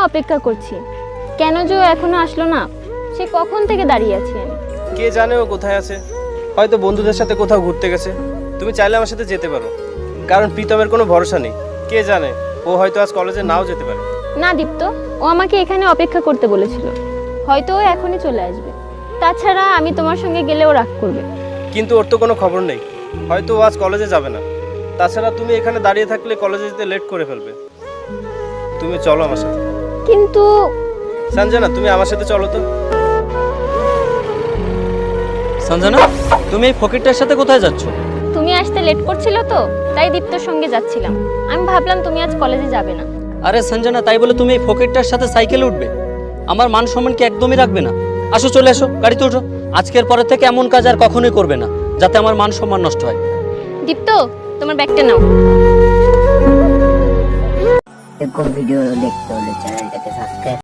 অপেক্ষা করছি, কেন যে ও এখনো আসলো না, সে কখন থেকে দাঁড়িয়ে আছি আমি। কে জানে ও কোথায় আছে, হয়তো বন্ধুদের সাথে কোথাও ঘুরতে গেছে। তুমি চাইলে আমার সাথে যেতে পারো, কারণ প্রীতমের কোনো ভরসা নেই। কে জানে, ও হয়তো আজ কলেজে নাও যেতে পারে। না দীপ্ত, ও আমাকে এখানে অপেক্ষা করতে বলেছিল, হয়তো ও এখনই চলে আসবে। তাছাড়া আমি তোমার সঙ্গে গেলে ও রাগ করবে। কিন্তু ওর তো কোনো খবর নেই, হয়তো ও আজ কলেজে যাবে না। তাছাড়া তুমি এখানে দাঁড়িয়ে থাকলে কলেজে যেতে লেট করে ফেলবে। তুমি চলো আমার সাথে। কিন্তু সঞ্জনা, তুমি আমার সাথে চলো তো। সঞ্জনা, তুমি এই ফকিরটার সাথে কোথায় যাচ্ছ? তুমি আসতে লেট করছিল তো, তাই দীপ্তর সঙ্গে যাচ্ছিলাম। আমি ভাবলাম তুমি আজ কলেজে যাবে না। আরে সঞ্জনা, তাই বলে তুমি এই ফকিরটার সাথে সাইকেলে উঠবে? আমার মান সম্মান কি একদমই রাখবে না? আসো, চলে আসো, গাড়িতে ওঠো। আজকের পরে থেকে এমন কাজ আর কখনোই করবে না, যাতে আমার মান সম্মান নষ্ট হয়। দীপ্ত, তোমার ব্যাগটা নাও। এরকম ভিডিও দেখতে হলে চ্যানেলটাকে সাবস্ক্রাইব